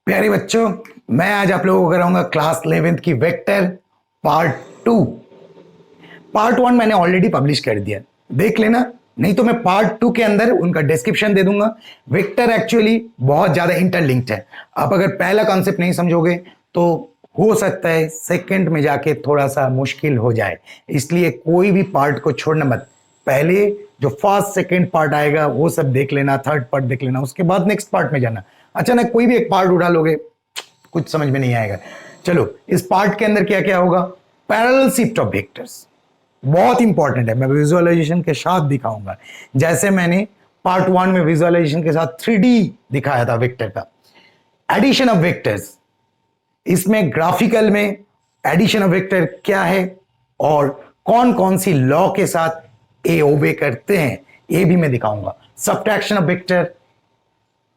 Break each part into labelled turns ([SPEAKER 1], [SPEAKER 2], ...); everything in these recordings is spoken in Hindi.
[SPEAKER 1] प्यारे बच्चों, मैं आज आप लोगों को कराऊंगा क्लास 11th की वेक्टर पार्ट 2। पार्ट 1 मैंने ऑलरेडी पब्लिश कर दिया, देख लेना, नहीं तो मैं पार्ट 2 के अंदर उनका डिस्क्रिप्शन दे दूंगा। वेक्टर एक्चुअली बहुत ज्यादा इंटरलिंक्ड है। आप अगर पहला कॉन्सेप्ट नहीं समझोगे तो हो सकता है सेकंड में जाके थोड़ा सा मुश्किल हो जाए, इसलिए कोई भी पार्ट को छोड़ना मत। पहले जो फर्स्ट सेकंड पार्ट आएगा वो सब देख लेना, थर्ड पार्ट देख लेना, उसके बाद नेक्स्ट पार्ट में जाना। अचानक कोई भी एक पार्ट उठा लोगे कुछ समझ में नहीं आएगा। चलो, इस पार्ट के अंदर क्या क्या होगा? पैरेलल शिफ्ट ऑफ वेक्टर्स बहुत इंपॉर्टेंट है, मैं विजुअलाइजेशन के साथ दिखाऊंगा। जैसे मैंने पार्ट 1 में विजुअलाइजेशन के साथ 3D दिखाया था वेक्टर का। एडिशन ऑफ वेक्टर्स, इसमें ग्राफिकल में एडिशन ऑफ वेक्टर क्या है और कौन कौन सी लॉ के साथ ए ओबे करते हैं ये भी मैं दिखाऊंगा। सब्ट्रैक्शन ऑफ वेक्टर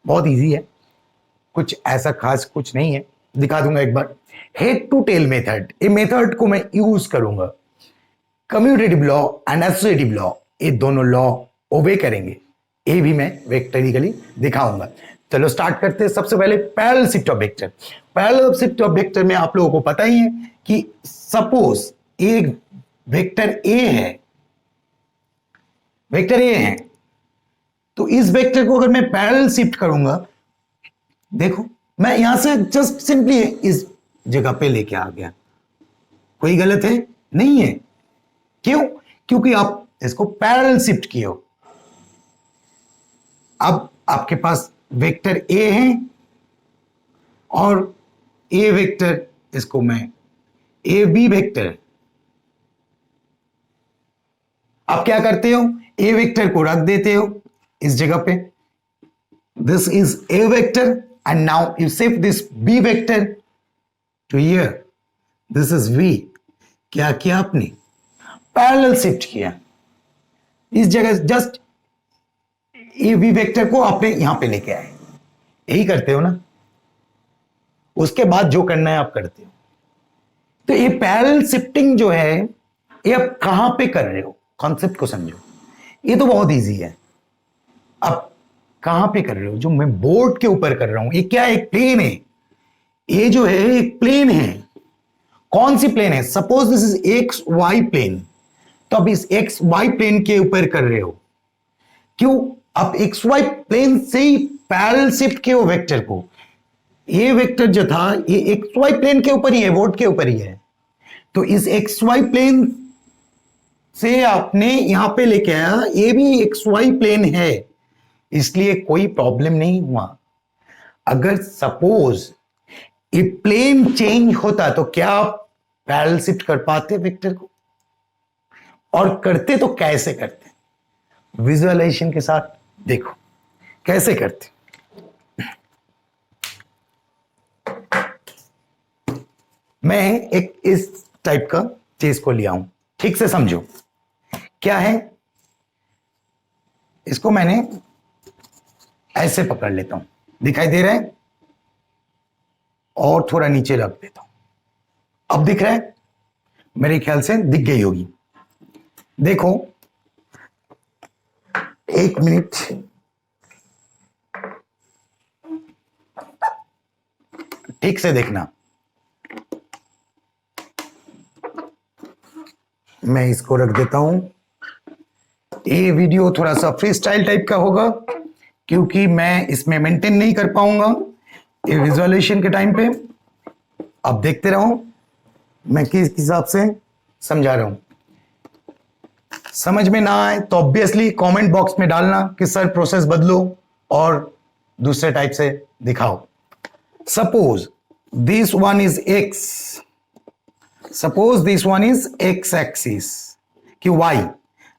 [SPEAKER 1] बहुत इजी है, कुछ ऐसा खास कुछ नहीं है, दिखा दूंगा एक बार। हेड टू टेल मेथड, ये मेथड को मैं यूज करूंगा। Commutative law and associative law, ये दोनों लॉ ओबे करेंगे, ये भी मैं वेक्टरिकली दिखाऊंगा। चलो स्टार्ट करते हैं। सबसे पहले parallel shift of vector. Parallel shift of vector में आप लोगों को पता ही है कि सपोज एक वेक्टर ए है, वेक्टर ए है, तो इस वेक्टर को अगर मैं पैरेलल शिफ्ट करूंगा, देखो मैं यहां से जस्ट सिंपली इस जगह पे लेके आ गया, कोई गलत है नहीं है। क्यों? क्योंकि आप इसको पैरेलल शिफ्ट किए हो। अब आपके पास वेक्टर ए है और ए वेक्टर, इसको मैं ए बी वेक्टर, आप क्या करते हो? ए वेक्टर को रख देते हो इस जगह पे, this is A vector and now you shift this B vector to here, this is V. क्या किया आपने? पैरेलल शिफ्ट किया। इस जगह जस्ट ए बी वेक्टर को आपने यहां पे लेके आए, यही करते हो ना। उसके बाद जो करना है आप करते हो। तो ये पैरेलल शिफ्टिंग जो है ये आप कहां पे कर रहे हो, कॉन्सेप्ट को समझो। ये तो बहुत इजी है, आप कहां पे कर रहे हो? जो मैं बोर्ड के ऊपर कर रहा हूं, ये क्या है? एक प्लेन है। ये जो है एक प्लेन है। कौन सी प्लेन है? Suppose this is X Y plane, तो आप इस एक्स वाई प्लेन के ऊपर कर रहे हो। क्यों? आप एक्स वाई प्लेन से ही पैरेलल शिफ्ट किए हो वेक्टर को। ये वेक्टर जो था ये एक्स वाई प्लेन के ऊपर ही है, बोर्ड के ऊपर ही है। तो इस एक्स वाई प्लेन से आपने यहां पे लेके आया, ये भी एक्स वाई प्लेन है, इसलिए कोई प्रॉब्लम नहीं हुआ। अगर सपोज ये प्लेन चेंज होता तो क्या आप पैरेलल शिफ्ट कर पाते वेक्टर को? और करते तो कैसे करते? विजुअलाइजेशन के साथ देखो कैसे करते। मैं एक इस टाइप का चीज को लिया हूं, ठीक से समझो क्या है। इसको मैंने ऐसे पकड़ लेता हूं, दिखाई दे रहा है, और थोड़ा नीचे रख देता हूं। अब दिख रहा है? मेरे ख्याल से दिख गई होगी। देखो, एक मिनट, ठीक से देखना। मैं इसको रख देता हूं। ये वीडियो थोड़ा सा फ्री स्टाइल टाइप का होगा क्योंकि मैं इसमें मेंटेन नहीं कर पाऊंगा ये विजुअलाइजेशन के टाइम पे। अब देखते रहो मैं किस हिसाब से समझा रहा हूं। समझ में ना आए तो ऑब्वियसली कमेंट बॉक्स में डालना कि सर प्रोसेस बदलो और दूसरे टाइप से दिखाओ। Suppose this one is X, suppose this one is X axis कि Y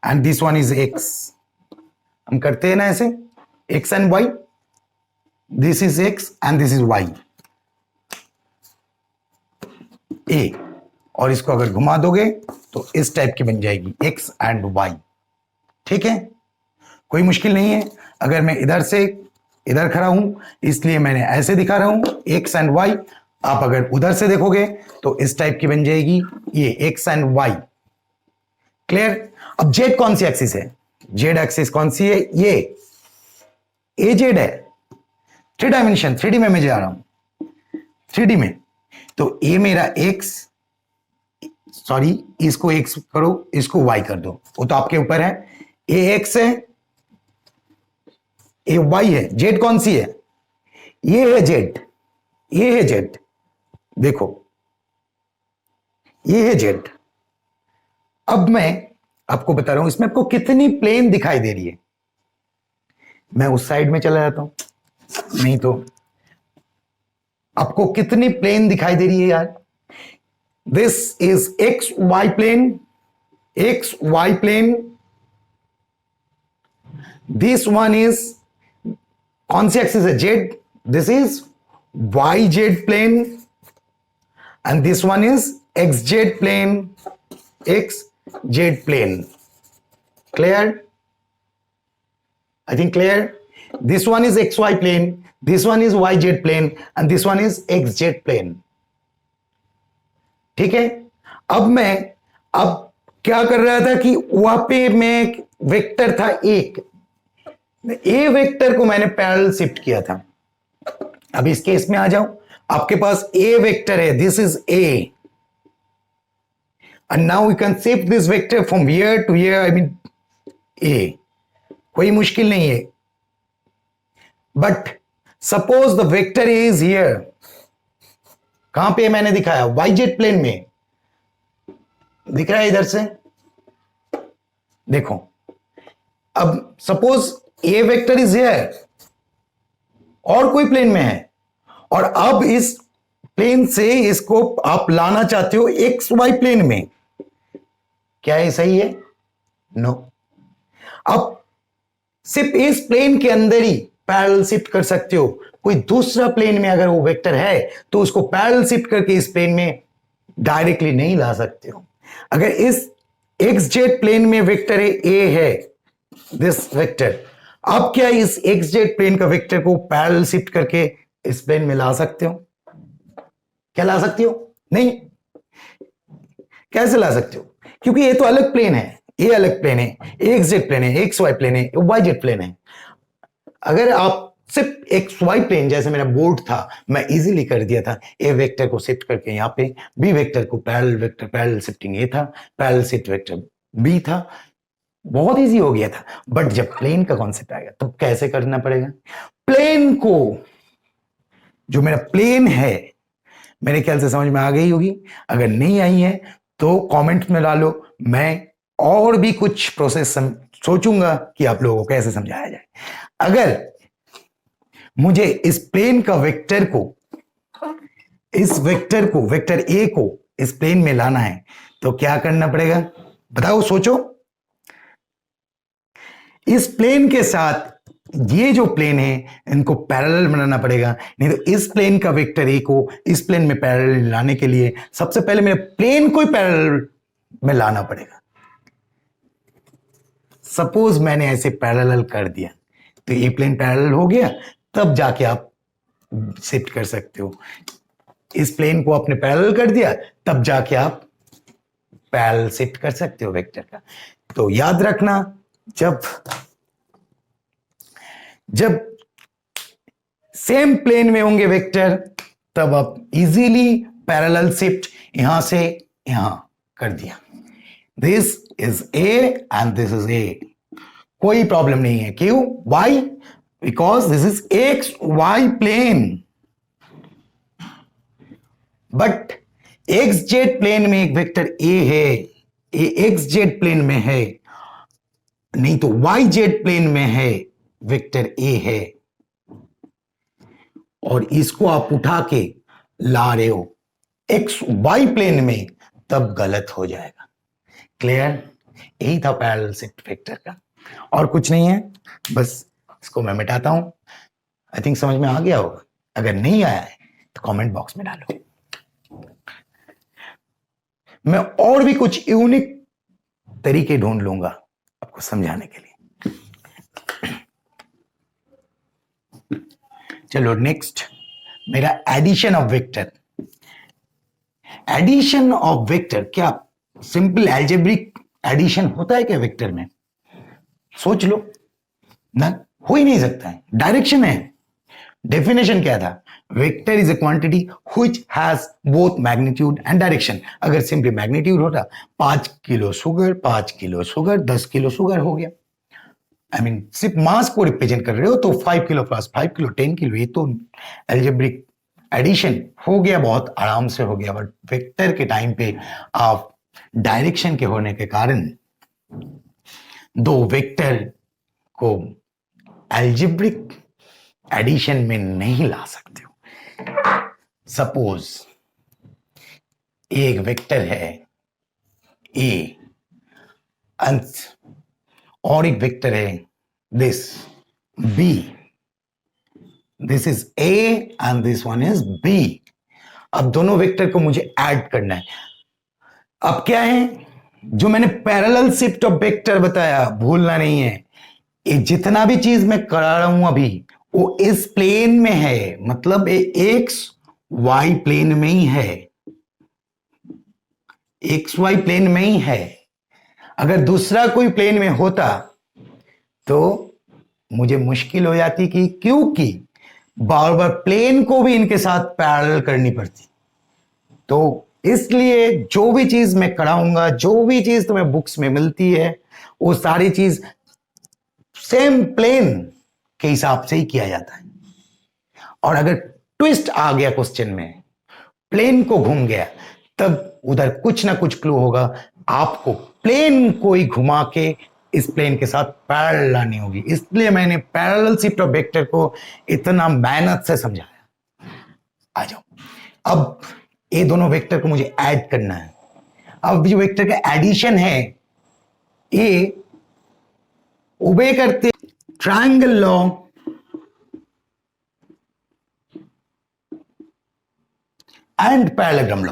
[SPEAKER 1] and this one is X. हम करते हैं ना ऐसे, X and Y, this is X and this is Y ए, और इसको अगर घुमा दोगे तो इस टाइप की बन जाएगी एक्स एंड वाई। ठीक है, कोई मुश्किल नहीं है। अगर मैं इधर से इधर खड़ा हूं इसलिए मैंने ऐसे दिखा रहा हूं एक्स एंड वाई। आप अगर उधर से देखोगे तो इस टाइप की बन जाएगी ये एक्स एंड वाई। क्लियर? अब जेड कौन सी एक्सिस है? जेड एक्सिस कौन सी है? ये जेड है। 3 डायमेंशन 3D में मैं जा रहा हूं। 3D में। तो ए मेरा x, सॉरी इसको x करो, इसको y कर दो, वो तो आपके ऊपर है। ए x है, ए y है, z कौन सी है? ये है z, ये है z, देखो ये है z। अब मैं आपको बता रहा हूं इसमें आपको कितनी प्लेन दिखाई दे रही है। मैं उस साइड में चला जाता हूं, नहीं तो आपको कितनी प्लेन दिखाई दे रही है यार? This is X Y plane, X Y plane. This one is कौन सी एक्सिस है? Z. This is Y Z plane and this one is X Z plane, X Z plane. Clear? I think clear? This one is XY plane, this one is YZ plane, and this one is XZ plane. ठीक है? अब क्या कर रहा था कि वहां पे मैं वेक्टर था एक, ए वेक्टर को मैंने पैरेलल शिफ्ट किया था। अब इस केस में आ जाओ, आपके पास ए वेक्टर है, this is A, and now we can shift this vector from here to here, I mean A. कोई मुश्किल नहीं है। But suppose the vector is here, कहां पे मैंने दिखाया? YZ प्लेन में दिख रहा है इधर से, देखो। अब suppose A vector is here और कोई प्लेन में है, और अब इस प्लेन से इसको आप लाना चाहते हो XY प्लेन में, क्या ये सही है? नो। अब सिर्फ इस प्लेन के अंदर ही पैरेलल शिफ्ट कर सकते हो। कोई दूसरा प्लेन में अगर वो वेक्टर है तो उसको पैरेलल शिफ्ट करके इस प्लेन में डायरेक्टली नहीं ला सकते हो। अगर इस XZ प्लेन में वेक्टर है ए है, दिस वेक्टर, आप क्या इस XZ प्लेन का वेक्टर को पैरेलल शिफ्ट करके इस प्लेन में ला सकते हो? क्या ला सकते हो? नहीं। कैसे ला सकते हो? क्योंकि ये तो अलग प्लेन है, ये अलग प्लेन है, XZ प्लेन है, XY प्लेन है, YZ प्लेन है। अगर आप सिर्फ XY प्लेन, जैसे मेरा बोर्ड था, मैं इजीली कर दिया था, ए वेक्टर को शिफ्ट करके यहां पे बी वेक्टर को पैरेलल वेक्टर, पैरेलल शिफ्टिंग ए था, पैरेलल शिफ्ट वेक्टर बी था, बहुत इजी हो गया था। बट जब प्लेन का कॉन्सेप्ट आएगा तो कैसे करना पड़ेगा? प्लेन को, जो मेरा प्लेन है, मेरे ख्याल से समझ में आ गई होगी। अगर नहीं आई है तो कमेंट में डालो, मैं और भी कुछ प्रोसेस सोचूंगा कि आप लोगों को कैसे समझाया जाए। अगर मुझे इस प्लेन का वेक्टर को, इस वेक्टर को, वेक्टर ए को इस प्लेन में लाना है तो क्या करना पड़ेगा? बताओ, सोचो। इस प्लेन के साथ ये जो प्लेन है इनको पैरेलल बनाना पड़ेगा, नहीं तो इस प्लेन का वेक्टर ए को इस प्लेन में पैरेलल लाने के लिए सबसे पहले मेरे प्लेन को ही पैरेलल में लाना पड़ेगा। सपोज मैंने ऐसे पैरेलल कर दिया तो ये प्लेन पैरेलल हो गया, तब जाके आप शिफ्ट कर सकते हो। इस प्लेन को आपने पैरेलल कर दिया, तब जाके आप पैरेलल शिफ्ट कर सकते हो वेक्टर का। तो याद रखना, जब सेम प्लेन में होंगे वेक्टर, तब आप इजीली पैरेलल शिफ्ट यहां से यहां कर दिया। This is A and this is A, कोई प्रॉब्लम नहीं है। क्यों? Why? Because this is X Y plane. But X Z plane में एक वेक्टर ए है, ए एक्स जेड प्लेन में है, नहीं तो वाई जेड प्लेन में है वेक्टर ए है, और इसको आप उठा के ला रहे हो एक्स वाई प्लेन में, तब गलत हो जाएगा। क्लियर? यही था पैरेलल शिफ्ट वेक्टर का, और कुछ नहीं है। बस इसको मैं मिटाता हूं। आई थिंक समझ में आ गया होगा। अगर नहीं आया है तो कमेंट बॉक्स में डालो। मैं और भी कुछ यूनिक तरीके ढूंढ लूंगा आपको समझाने के लिए। चलो नेक्स्ट, मेरा addition of vector. Addition of vector, क्या सिंपल अलजेब्रिक एडिशन होता है क्या वेक्टर में? सोच लो ना, हो ही नहीं सकता है। डायरेक्शन है, डेफिनेशन क्या था? Vector is A quantity which has both magnitude and direction. अगर सिंपली मैग्नीट्यूड होता 5 kilo sugar, 5 kilo sugar, 10 kilo sugar हो गया। आई मीन सिर्फ मास को रिप्रेजेंट कर रहे हो तो 5 किलो प्लस 5 किलो 10 किलो, ये तो एल्जेब्रिक एडिशन हो गया, बहुत आराम से हो गया। बट वेक्टर के टाइम पे आप डायरेक्शन के होने के कारण दो वेक्टर को एल्जेब्रिक एडिशन में नहीं ला सकते हो। सपोज एक वेक्टर है ए और एक वेक्टर है this B, this is A and this one is B. अब दोनों वेक्टर को मुझे ऐड करना है। अब क्या है, जो मैंने पैरेलल शिफ्ट ऑफ वेक्टर बताया, भूलना नहीं है। ये जितना भी चीज मैं करा रहा हूं अभी वो इस प्लेन में है, मतलब एक्स वाई प्लेन में ही है, एक्स वाई प्लेन में ही है। अगर दूसरा कोई प्लेन में होता तो मुझे मुश्किल हो जाती, कि क्योंकि बार बार प्लेन को भी इनके साथ पैरेलल करनी पड़ती। तो इसलिए जो भी चीज मैं कराऊंगा, जो भी चीज तुम्हें बुक्स में मिलती है, वो सारी चीज सेम प्लेन के हिसाब से ही किया जाता है। और अगर ट्विस्ट आ गया क्वेश्चन में, प्लेन को घूम गया, तब उधर कुछ ना कुछ क्लू होगा। आपको प्लेन को ही घुमा के इस प्लेन के साथ पैरेलल लानी होगी। इसलिए मैंने पैरेलल शिफ्ट ऑफ वेक्टर को इतना मेहनत से समझाया। आ जाओ, अब ये दोनों वेक्टर को मुझे ऐड करना है। अब जो वेक्टर का एडिशन है, ये ओबे करते triangle law and parallelogram law.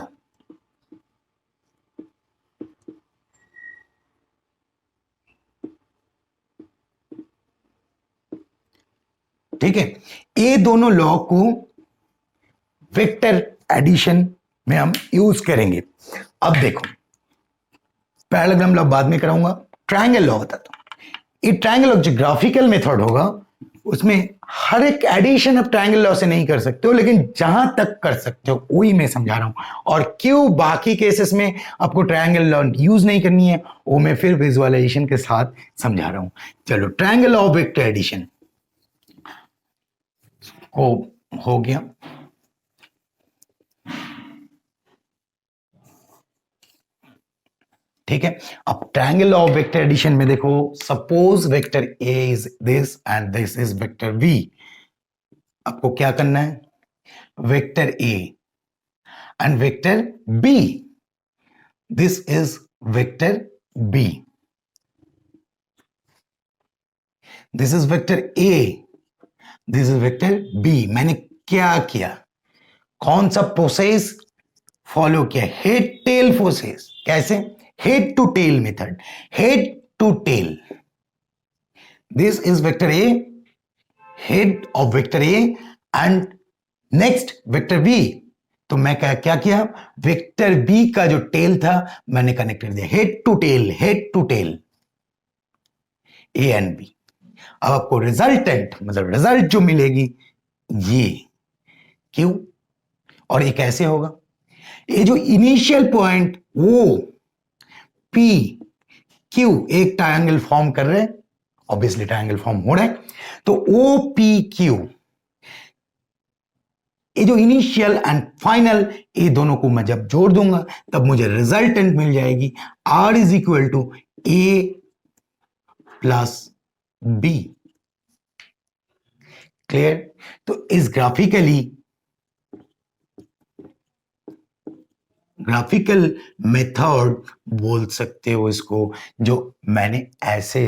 [SPEAKER 1] ठीक है, ये दोनों लॉ को वेक्टर एडिशन में हम यूज करेंगे। अब देखो, पैरेललोग्राम लॉ बाद में कराऊंगा, ट्रायंगल लॉ बताता हूं। ये ट्रायंगल लॉ जो ग्राफिकल मेथड होगा, उसमें हर एक एडिशन आप ट्रायंगल लॉ से नहीं कर सकते हो, लेकिन जहां तक कर सकते हो वही मैं समझा रहा हूं। और क्यों बाकी केसेस में आपको ट्रायंगल लॉ यूज नहीं करनी है, वो मैं फिर विजुअलाइजेशन के साथ समझा रहा हूं। चलो, triangle law of vector addition को हो गया। ठीक है, अब triangle law of vector addition में देखो, suppose vector A is this and this is vector V. आपको क्या करना है, vector A and vector B, this is vector B, this is vector A, this is vector B. मैंने क्या किया, कौन सा प्रोसेस फॉलो किया, हेड टेल प्रोसेस। कैसे, head to tail method, head to tail. This is vector A, head of vector A and next vector B. तो मैं क्या किया, वेक्टर बी का जो टेल था मैंने कनेक्ट कर दिया, head to tail, head to tail, A and B. अब आपको रिजल्टेंट, मतलब रिजल्ट जो मिलेगी, ये क्यू। और ये कैसे होगा, ये जो इनिशियल पॉइंट वो पी क्यू एक ट्रायंगल फॉर्म कर रहे हैं, ऑब्वियसली ट्रायंगल फॉर्म हो रहा है, तो ओ पी क्यू, ये जो इनिशियल एंड फाइनल, ये दोनों को मैं जब जोड़ दूंगा तब मुझे रिजल्टेंट मिल जाएगी, R is equal to A plus B. Clear? तो इस ग्राफिकल मेथड बोल सकते हो इसको, जो मैंने ऐसे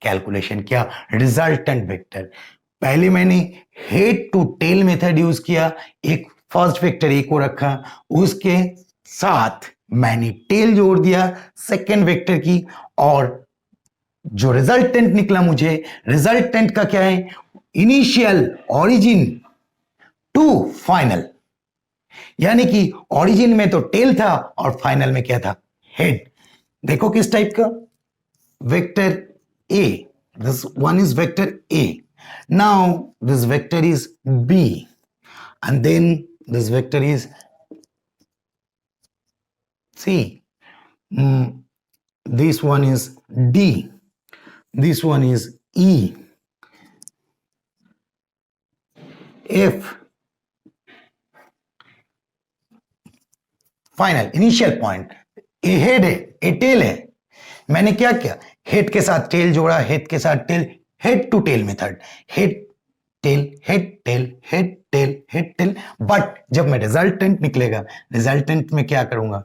[SPEAKER 1] कैलकुलेशन किया रिजल्टेंट वेक्टर। पहले मैंने head to tail method use किया, एक फर्स्ट वेक्टर ए को रखा, उसके साथ मैंने टेल जोड़ दिया सेकेंड वेक्टर की, और जो रिजल्टेंट निकला मुझे, रिजल्टेंट का क्या है, इनिशियल ऑरिजिन टू फाइनल। यानी कि ओरिजिन में तो टेल था और फाइनल में क्या था, हेड। देखो किस टाइप का, vector A, this one is vector A Now this vector is B, and then this vector is C. This one is D. This one is E. F. Final initial point A head है, ए टेल है. मैंने क्या किया, हेड के साथ टेल जोड़ा, हेड के साथ tail, head to tail method, head tail head tail head tail head tail. But जब मैं रिजल्टेंट निकलेगा, रिजल्टेंट में क्या करूंगा,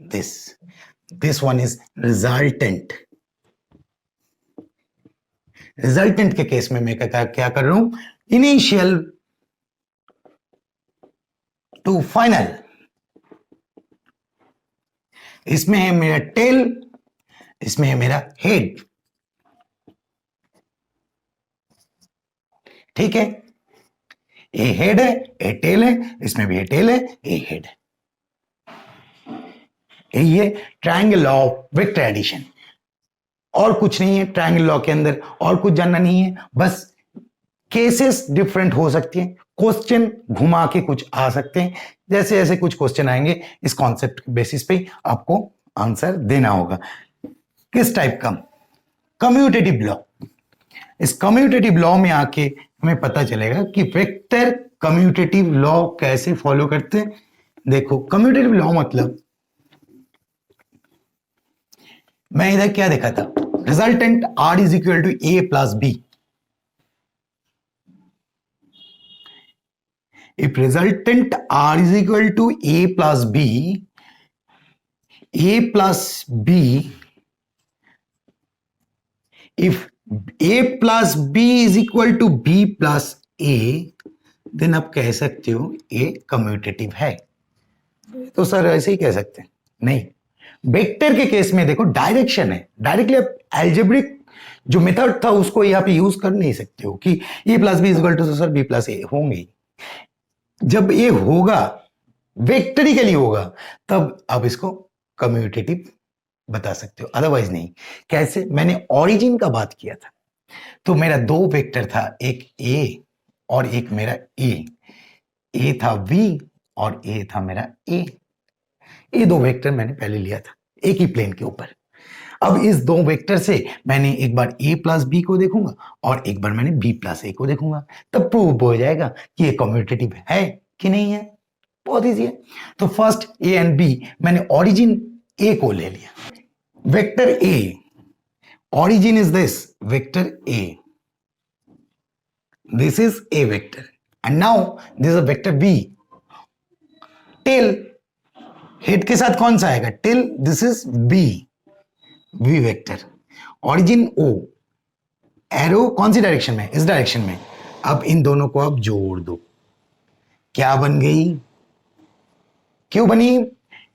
[SPEAKER 1] this one is resultant. Resultant के केस में मैं क्या कर रहा हूं, इनिशियल टू फाइनल. इसमें है मेरा टेल, इसमें है मेरा हेड. ठीक है, ए हेड है, ए टेल है, इसमें भी ए टेल है, ए हेड है. ये triangle law of vector addition. और कुछ नहीं है ट्रायंगल लॉ के अंदर, और कुछ जानना नहीं है. बस केसेस डिफरेंट हो सकती हैं, क्वेश्चन घुमा के कुछ आ सकते हैं. जैसे जैसे कुछ क्वेश्चन आएंगे, इस कॉन्सेप्ट के बेसिस पे आपको आंसर देना होगा. किस टाइप का, कम्यूटेटिव लॉ. इस कम्यूटेटिव लॉ में आके हमें पता चलेगा कि वेक्टर कम्यूटेटिव लॉ कैसे फॉलो करते हैं. देखो कम्यूटेटिव लॉ मतलब, मैं इधर क्या देखा था, resultant R is equal to A plus B. If resultant R is equal to A plus B, A plus B, if A plus B is equal to B plus A, then आप कह सकते हो A कम्यूटेटिव है. तो सर ऐसे ही कह सकते हैं, नहीं. वेक्टर के केस में देखो डायरेक्शन है, डायरेक्टली आप एल्जेब्रिक जो मेथड था उसको यहाँ पे यूज कर नहीं सकते हो कि A plus B is equal to sir B plus A होंगे. जब ये होगा, वेक्टरिकली होगा, तब आप इसको कम्यूटेटिव बता सकते हो, अदरवाइज नहीं. कैसे, मैंने ओरिजिन का बात किया था, तो मेरा दो वेक्टर था, एक ए और एक मेरा ए. ए था V और ए था मेरा ए. ये दो वेक्टर मैंने पहले लिया था एक ही प्लेन के ऊपर. अब इस दो वेक्टर से मैंने एक बार a प्लस बी को देखूंगा और एक बार मैंने b प्लस ए को देखूंगा, तब प्रूव हो जाएगा कि ये कम्यूटेटिव है कि नहीं है. बहुत इजी है. तो फर्स्ट a एंड b, मैंने ओरिजिन a को ले लिया. Vector a, origin is this vector a, this is a vector, and now this is a vector b. Tail, head के साथ कौन सा आएगा, tail, this is b, v vector. Origin o, arrow कौन सी डायरेक्शन में, इस डायरेक्शन में. अब इन दोनों को आप जोड़ दो, क्या बन गई, क्यों बनी,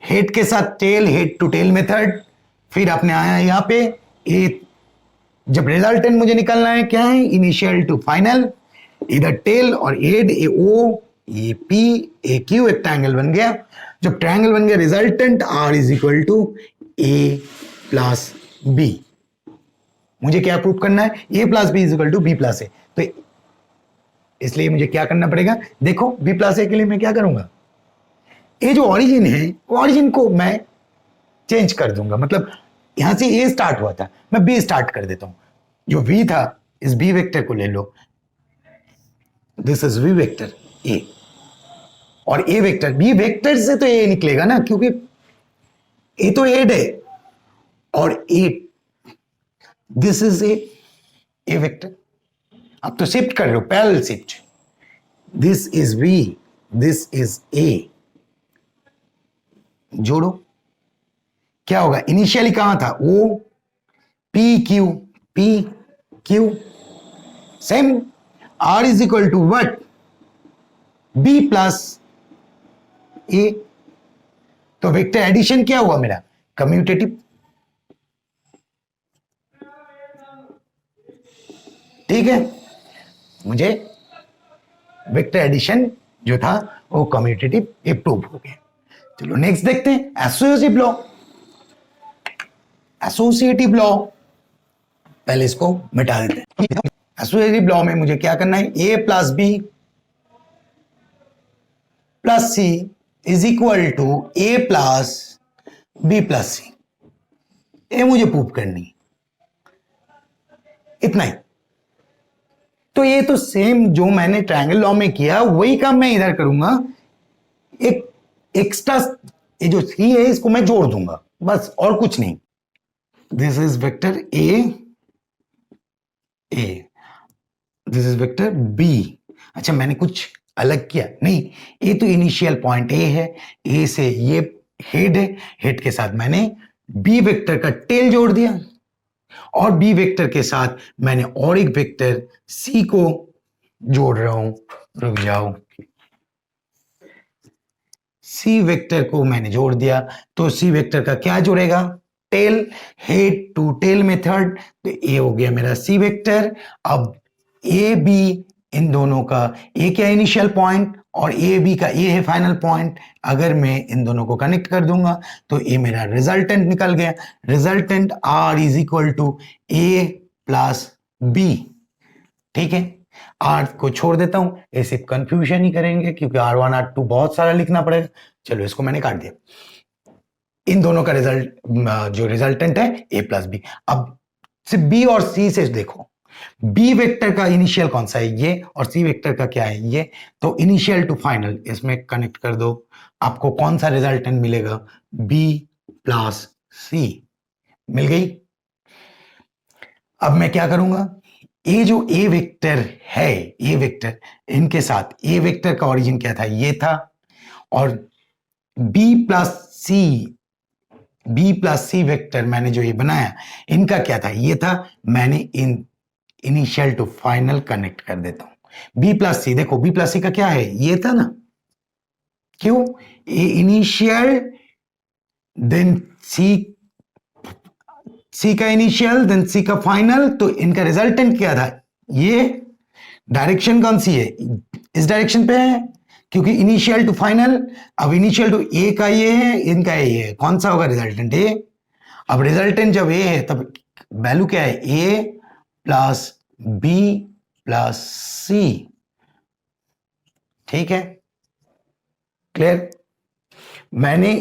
[SPEAKER 1] हेड के साथ tail, head to tail method. फिर आपने आया यहां पे ए, जब रिजल्टेंट मुझे निकालना है क्या है, इनिशियल टू फाइनल, इधर टेल और head, A O, A P, A Q, एक ट्रायंगल बन गया. जब ट्रायंगल बन गया, resultant R is equal to A plus B. मुझे क्या प्रूव करना है, A plus B is equal to B plus A. तो इसलिए मुझे क्या करना पड़ेगा, देखो बी प्लस ए के लिए मैं क्या करूंगा, ये जो ऑरिजिन है, ऑरिजिन को मैं चेंज कर दूंगा. मतलब यहां से ए स्टार्ट हुआ था, मैं बी स्टार्ट कर देता हूं. जो वी था, इस बी वेक्टर को ले लो, this is V vector A, और ए वेक्टर, बी वेक्टर से तो ए निकलेगा ना, क्योंकि ए तो हेड है, और A, this is A vector. अब तो शिफ्ट कर लो, parallel shift. This is V, this is A, जोड़ो, क्या होगा, इनिशियली कहां था, O P Q, P Q. Same, R is equal to what, B plus A. तो वेक्टर एडिशन क्या हुआ मेरा, कम्यूटेटिव. ठीक है, मुझे वेक्टर एडिशन जो था वो कम्यूटेटिव प्रूव हो गया. चलो नेक्स्ट देखते हैं, एसोसिएटिव लॉ. एसोसिएटिव लॉ, पहले इसको मिटा देते हैं. एसोसिएटिव लॉ में मुझे क्या करना है, A plus B plus C is equal to A plus B plus C, ये मुझे प्रूव करनी है, इतना ही। तो ये तो सेम जो मैंने ट्रायंगल लॉ में किया वही काम मैं इधर करूंगा, एक एक्स्ट्रा ये जो सी है इसको मैं जोड़ दूंगा बस, और कुछ नहीं। This is vector A, this is vector B. अच्छा मैंने कुछ अलग किया नहीं, ये तो इनिशियल पॉइंट ए है, ए से ये हेड है, हेड के साथ मैंने बी वेक्टर का टेल जोड़ दिया, और बी वेक्टर के साथ मैंने और एक वेक्टर सी को जोड़ रहा हूं, रुक जाओ, सी वेक्टर को मैंने जोड़ दिया, तो सी वेक्टर का क्या जुड़ेगा, tail, head to tail method, तो ये हो गया मेरा सी वेक्टर। अब ए बी इन दोनों का, ए क्या इनिशियल पॉइंट और ए बी का ए है फाइनल पॉइंट, अगर मैं इन दोनों को कनेक्ट कर दूंगा तो ये मेरा रिजल्टेंट निकल गया। Resultant R is equal to A plus B, ठीक है। आर को छोड़ देता हूं, ये सिर्फ कंफ्यूजन ही करेंगे क्योंकि R1 R2 बहुत सारा लिखना पड़ेगा। चलो इसको मैंने काट दिया, इन दोनों का रिजल्ट जो रिजल्टेंट है ए प्लस बी। अब सिर्फ बी और सी से देखो, बी वेक्टर का इनिशियल कौन सा है ये, और सी वेक्टर का क्या है ये, तो इनिशियल टू फाइनल इसमें कनेक्ट कर दो, आपको कौन सा रिजल्टेंट मिलेगा, बी प्लस सी मिल गई। अब मैं क्या करूंगा, ये जो ए वेक्टर है, ए वेक्टर इनके साथ, ए वेक्टर का ओरिजिन क्या था, ये था, और बी प्लस सी वेक्टर मैंने जो ये बनाया इनका क्या था, ये था, मैंने इन इनिशियल टू फाइनल कनेक्ट कर देता हूं। बी प्लस सी, देखो बी प्लस सी का क्या है, ये था ना, क्यों, ए इनिशियल देन सी का इनिशियल देन सी का फाइनल, तो इनका रिजल्टेंट क्या था, ये डायरेक्शन कौन सी है, इस डायरेक्शन पे है क्योंकि इनिशियल टू फाइनल। अब इनिशियल टू ए का ये है, इनका ये है, कौन सा होगा रिजल्टेंट, ए। अब रिजल्टेंट जब ए है तब वैल्यू क्या है, ए प्लस बी प्लस सी, ठीक है, क्लियर। मैंने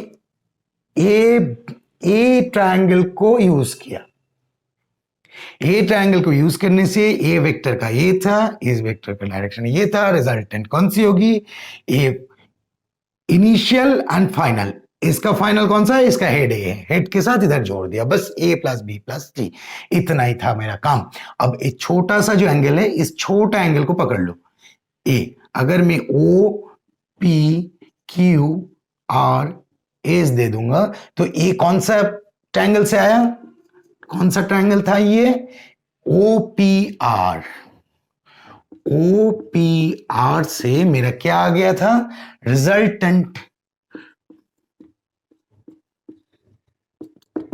[SPEAKER 1] ए ट्रायंगल को यूज किया, ए ट्रायंगल को यूज करने से ए वेक्टर का ये था, इस वेक्टर का डायरेक्शन ये था, रिजल्टेंट कौन सी होगी, ए इनिशियल एंड फाइनल, इसका फाइनल कौन सा है, इसका हेड है, हेड के साथ इधर जोड़ दिया, बस ए प्लस बी प्लस सी, इतना ही था मेरा काम। अब एक छोटा सा जो एंगल है, इस छोटा एंगल को पकड़ लो, ए, अगर मैं O P Q R S दे दूंगा तो ए कौन सा ट्रायंगल से आया, कौन सा ट्रायंगल था ये, O P R, O P R से मेरा क्या आ गया था, रिजल्टेंट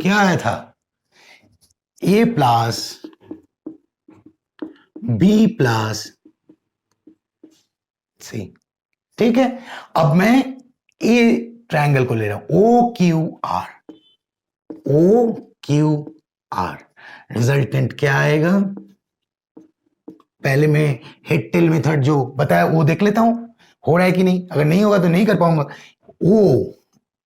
[SPEAKER 1] क्या आया था, ए प्लस बी प्लस सी, ठीक है। अब मैं ए ट्रायंगल को ले रहा हूं, O Q R, O Q R, resultant क्या आएगा, पहले मैं हेड टेल मेथड जो बताया वो देख लेता हूं हो रहा है कि नहीं, अगर नहीं होगा तो नहीं कर पाऊंगा। ओ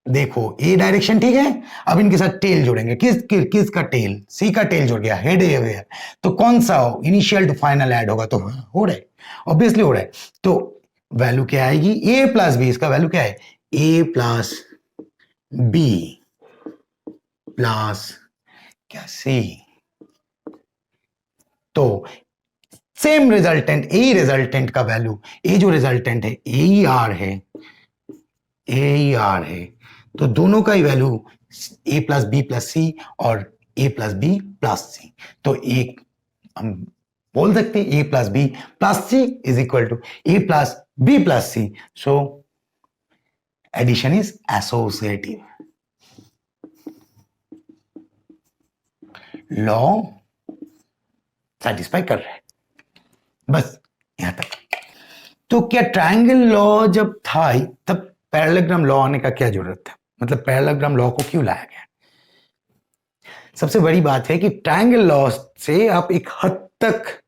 [SPEAKER 1] देखो ए डायरेक्शन, ठीक है, अब इनके साथ टेल जोड़ेंगे, किसका टेल, सी का टेल जुड़ गया, हेड हो गया, तो कौन सा हो, इनिशियल टू फाइनल ऐड होगा, तो हो रहा है, ऑब्वियसली हो रहा है, तो वैल्यू क्या आएगी, ए प्लस बी, इसका वैल्यू क्या है, ए प्लस बी प्लस क्या सी, तो सेम रिजल्टेंट, ए रिजल्टेंट का वैल्यू, ए जो रिजल्टेंट है ए आर है, ए आर है, तो दोनों का ही value A plus B plus C और A plus B plus C, तो एक हम बोल सकते हैं A plus B plus C is equal to A plus B plus C, so addition is associative. Law satisfy कर रहा है, बस यहां तक। तो क्या ट्रायंगल लॉ जब था तब पैरेललोग्राम लॉ आने का क्या जरूरत था, मतलब पैरेललोग्राम लॉ को क्यों लाया गया। सबसे बड़ी बात है कि ट्रायंगल लॉ से आप एक हद तक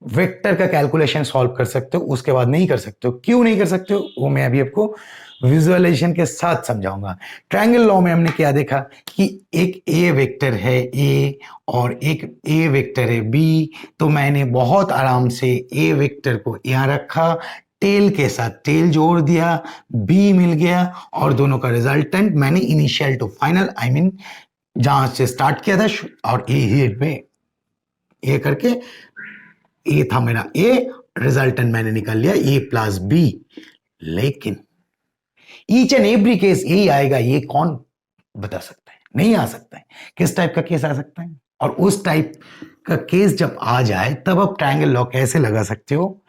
[SPEAKER 1] वेक्टर का कैलकुलेशन सॉल्व कर सकते हो, उसके बाद नहीं कर सकते हो। क्यों नहीं कर सकते हो वो मैं अभी आपको विजुअलाइजेशन के साथ समझाऊंगा। ट्रायंगल लॉ में हमने क्या देखा कि एक ए वेक्टर है ए और एक ए वेक्टर है बी, तो मैंने बहुत आराम से ए वेक्टर को यहां रखा, टेल के साथ टेल जोड़ दिया, बी मिल गया और दोनों का रिजल्टेंट मैंने initial to final I mean जहां से स्टार्ट किया था और ए हेड में ए करके ए था मेरा ए, रिजल्टेंट मैंने निकाल लिया ए प्लस बी। लेकिन ईच एंड एवरी केस यही आएगा, ये कौन बता सकता है? नहीं आ सकता है। किस टाइप का केस आ सकता है? और उस टाइप का केस जब आ जाए तब आप ट्रायंगल लॉ कैसे लगा सकते हो,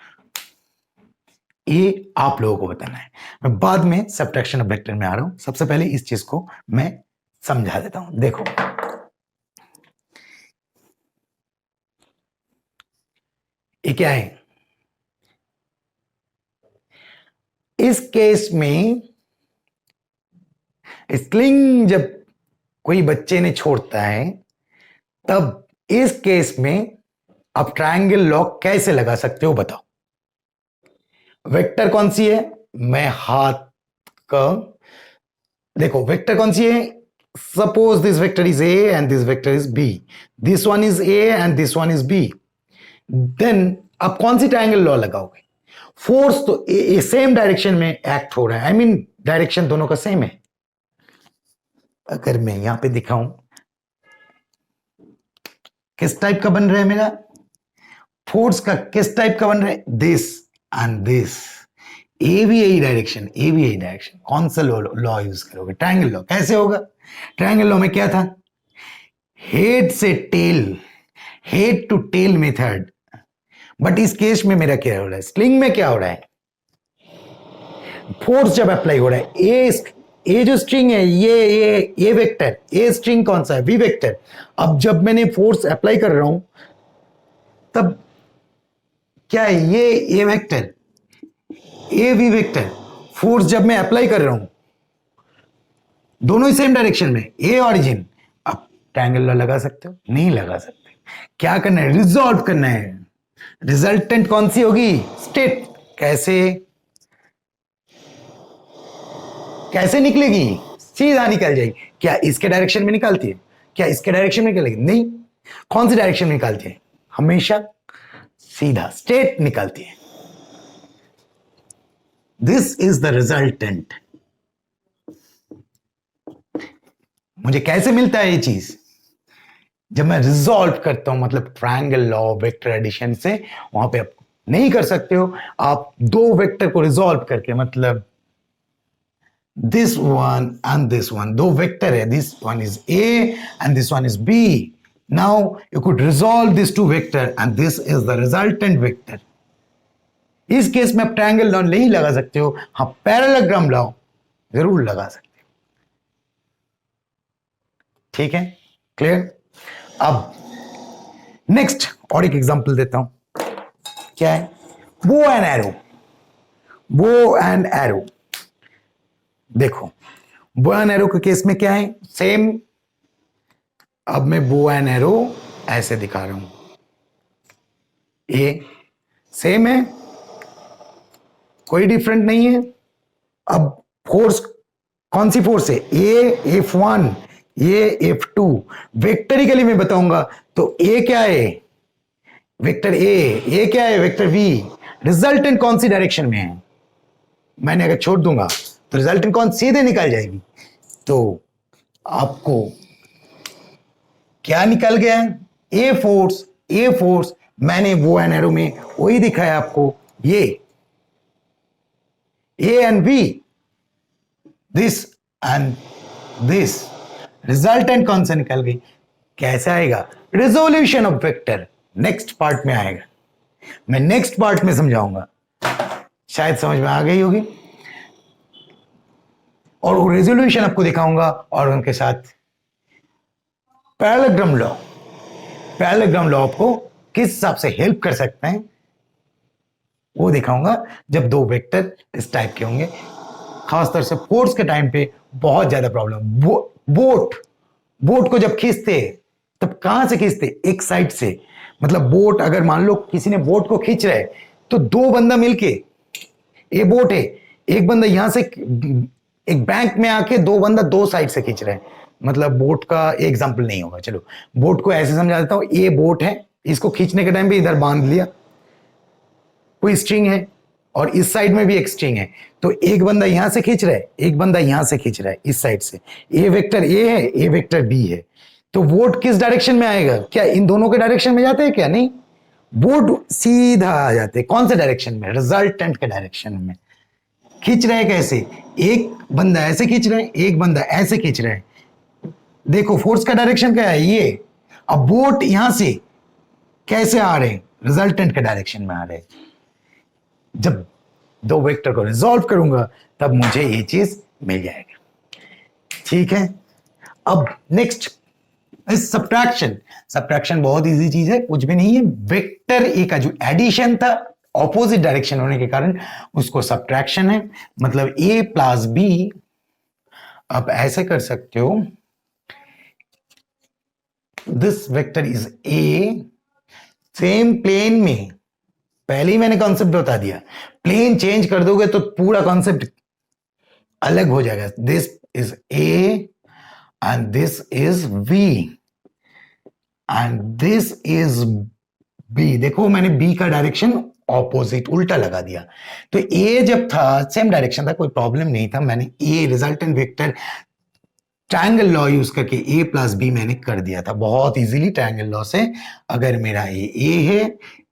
[SPEAKER 1] ये आप लोगों को बताना है। मैं बाद में सब्ट्रैक्शन ऑफ वेक्टर में आ रहा हूं, सबसे पहले इस चीज को मैं समझा देता हूं। देखो ये क्या है, इस केस में स्लिंग जब कोई बच्चे ने छोड़ता है तब इस केस में आप ट्रायंगल लॉ कैसे लगा सकते हो बताओ। वेक्टर कौन सी है, मैं हाथ का देखो वेक्टर कौन सी है, suppose this vector is A and this vector is B, this one is A and this one is B, then आप कौन सी ट्रायंगल लॉ लगाओगे? फोर्स तो सेम डायरेक्शन में एक्ट हो रहा है, आई मीन डायरेक्शन दोनों का सेम है। अगर मैं यहां पे दिखाऊं किस टाइप का बन रहा है मेरा फोर्स का, किस टाइप का बन रहा है, दिस एंड दिस, ए भी यही डायरेक्शन, ए भी यही डायरेक्शन। कौन सा लॉ यूज करोगे? Triangle law. कैसे होगा? ट्रायंगल लॉ में क्या था, हेड से tail, head to tail method. But इस केस में मेरा क्या हो रहा है, स्लिंग में क्या हो रहा है, फोर्स जब अप्लाई हो रहा है, ए जो स्ट्रिंग है ये वेक्टर, ए स्ट्रिंग कौन सा है, वी वेक्टर। अब जब मैंने फोर्स अप्लाई कर रहा हूं तब क्या है, ये A vector, A V vector, force जब मैं अप्लाई कर रहा हूं दोनों ही सेम डायरेक्शन में, ए ऑरिजिन। अब ट्रायंगल लॉ लगा सकते हो? नहीं लगा सकते। क्या करना है, रिजॉल्व करना है। रिजल्टेंट कौन सी होगी, स्टेट। कैसे कैसे निकलेगी, सीधा निकल जाएगी। क्या इसके डायरेक्शन में निकालती है, क्या इसके डायरेक्शन में निकलेगी? नहीं। कौन सी डायरेक्शन में निकालती है, हमेशा सीधा स्ट्रेट निकालती है। This is the resultant. मुझे कैसे मिलता है ये चीज, जब मैं रिजॉल्व करता हूं, मतलब ट्रायंगल लॉ वेक्टर एडिशन से। वहां पे आप नहीं कर सकते हो, आप दो वेक्टर को रिजॉल्व करके, मतलब this one and this one, दो वेक्टर है, this one is A and this one is B. Now you could resolve these two vector and this is the resultant vector. इस केस में आप ट्रायंगल लॉ नहीं लगा सकते हो, हाँ पैरेललोग्राम लॉ जरूर लगा सकते हो। ठीक है, क्लियर? अब नेक्स्ट और एक एग्जांपल देता हूं। क्या है, bow and arrow. Bow and arrow, देखो बो एंड एरो के केस में क्या है, सेम। अब मैं बो एंड एरो ऐसे दिखा रहा हूं, ए सेम है, कोई डिफरेंट नहीं है। अब फोर्स कौन सी फोर्स है, ए F1, ये F2। वेक्टरिकली मैं बताऊंगा तो ए क्या है, वेक्टर ए क्या है, वेक्टर वी। रिजल्टेंट कौन सी डायरेक्शन में है, मैंने अगर छोड़ दूंगा तो रिजल्टेंट कौन, सीधे निकल जाएगी। तो आपको क्या निकल गया है, ए फोर्स मैंने वो एंड एरो में वही दिखाया आपको, ये A and B, this and this. Resultant कौन सा निकल गई, कैसे आएगा, resolution of vector next part में आएगा, मैं नेक्स्ट पार्ट में समझाऊंगा, शायद समझ में आ गई होगी। और वो रेजोल्यूशन आपको दिखाऊंगा और उनके साथ पैरेललोग्राम लॉ आपको किस हिसाब से हेल्प कर सकते हैं वो दिखाऊंगा, जब दो वेक्टर इस टाइप के होंगे। खासतौर से फोर्स के टाइम पे बहुत ज्यादा प्रॉब्लम, बोट को जब खींचते तब कहां से खींचते, एक साइड से। मतलब बोट, अगर मान लो किसी ने बोट को खींच रहा है तो दो बंदा मिलके, ये बोट है, एक बंदा यहां से, एक बैंक में आके दो बंदा दो साइड से खींच रहे हैं। मतलब बोट का एग्जांपल नहीं होगा, चलो बोट को ऐसे समझा देता हूं, ये बोट है, इसको खींचने के टाइम पे इधर बांध लिया, कोई स्ट्रिंग है और इस साइड में भी एक स्ट्रिंग है, तो एक बंदा यहां से खींच रहा है, एक बंदा यहां से खींच रहा है इस साइड से। ए वेक्टर ए है, ए वेक्टर बी है, तो वोट किस डायरेक्शन में आएगा, क्या इन दोनों के डायरेक्शन में जाते हैं क्या, नहीं, वोट सीधा आ जाते हैं कौन से डायरेक्शन में, रिजल्टेंट के डायरेक्शन में। खींच रहे हैं कैसे, एक बंदा ऐसे खींच रहा है, एक बंदा ऐसे खींच रहा है, देखो फोर्स का डायरेक्शन क्या है ये। अब वोट यहां से कैसे आ रहे हैं, रिजल्टेंट के डायरेक्शन में आ रहे हैं। जब दो वेक्टर को रिजॉल्व करूंगा तब मुझे ये चीज मिल जाएगा, ठीक है। अब नेक्स्ट इस सब्ट्रैक्शन। सब्ट्रैक्शन बहुत इजी चीज है, कुछ भी नहीं है, वेक्टर ए का जो एडिशन था ऑपोजिट डायरेक्शन होने के कारण उसको सब्ट्रैक्शन है। मतलब ए प्लस बी, आप ऐसे कर सकते हो, this vector is A, same plane में, पहले ही मैंने कॉन्सेप्ट बता दिया, प्लेन चेंज कर दोगे तो पूरा कॉन्सेप्ट अलग हो जाएगा। This is A and this is B and this is B. देखो मैंने बी का डायरेक्शन ऑपोजिट उल्टा लगा दिया, तो ए जब था सेम डायरेक्शन था, कोई प्रॉब्लम नहीं था। मैंने A resultant vector triangle law use करके ए प्लस बी मैंने कर दिया था बहुत इजीली ट्रायंगल लॉ से। अगर मेरा ए है,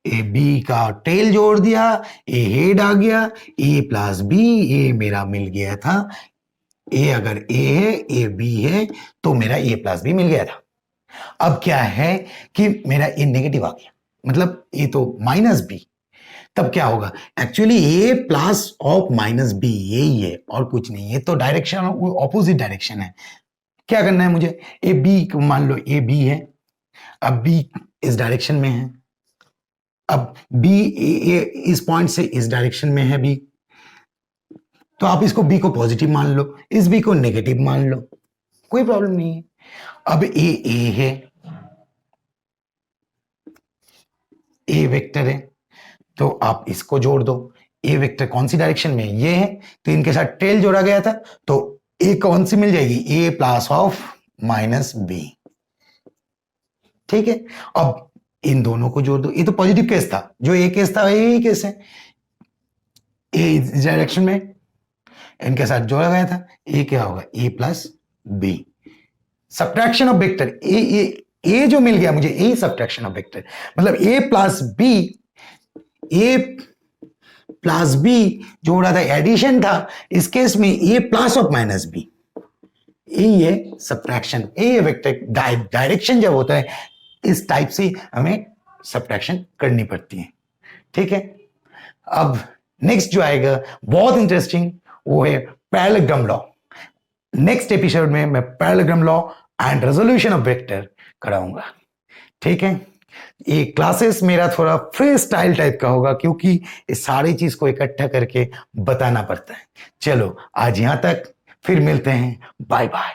[SPEAKER 1] ए बी का टेल जोड़ दिया, ए हेड आ गया, ए प्लस बी, ए मेरा मिल गया था। ए अगर ए है, ए बी है, तो मेरा ए प्लस बी मिल गया था। अब क्या है कि मेरा ए नेगेटिव आ गया, मतलब ए तो माइनस बी, तब क्या होगा, actually A plus of minus B यही है और कुछ नहीं है, तो डायरेक्शन ऑपोजिट डायरेक्शन है। क्या करना है मुझे, ए बी, मान लो ए बी है, अब बी इस डायरेक्शन में है, अब बी इस पॉइंट से इस डायरेक्शन में है बी, तो आप इसको बी को पॉजिटिव मान लो, इस बी को नेगेटिव मान लो, कोई प्रॉब्लम नहीं है। अब ए है, ए वेक्टर है, तो आप इसको जोड़ दो। ए वेक्टर कौन सी डायरेक्शन में, ये है, तो इनके साथ टेल जोड़ा गया था, तो ए कौन सी मिल जाएगी, ए प्लस ऑफ माइनस बी, ठीक है। अब इन दोनों को जोड़ दो, ये तो पॉजिटिव केस था, जो ए केस था यही केस है, ए इस डायरेक्शन में इनके साथ जोड़ा गया था, ए क्या होगा, A plus B. Subtraction of vector, A जो मिल गया मुझे, ए सब्ट्रैक्शन ऑफ वेक्टर, मतलब A plus B, A plus B जो रहा था एडिशन था, इस केस में A plus of minus B, ये सब्ट्रैक्शन। ए वेक्टर डायरेक्शन जब होता है इस टाइप से हमें सब्ट्रैक्शन करनी पड़ती है, ठीक है। अब नेक्स्ट जो आएगा बहुत इंटरेस्टिंग, वो है पैरेललोग्राम लॉ। नेक्स्ट एपिसोड में मैं parallelogram law and resolution of vector कराऊंगा, ठीक है। ये क्लासेस मेरा थोड़ा फ्री स्टाइल टाइप का होगा क्योंकि इस सारी चीज को इकट्ठा करके बताना पड़ता है। चलो आज यहां तक, फिर मिलते हैं, बाय बाय।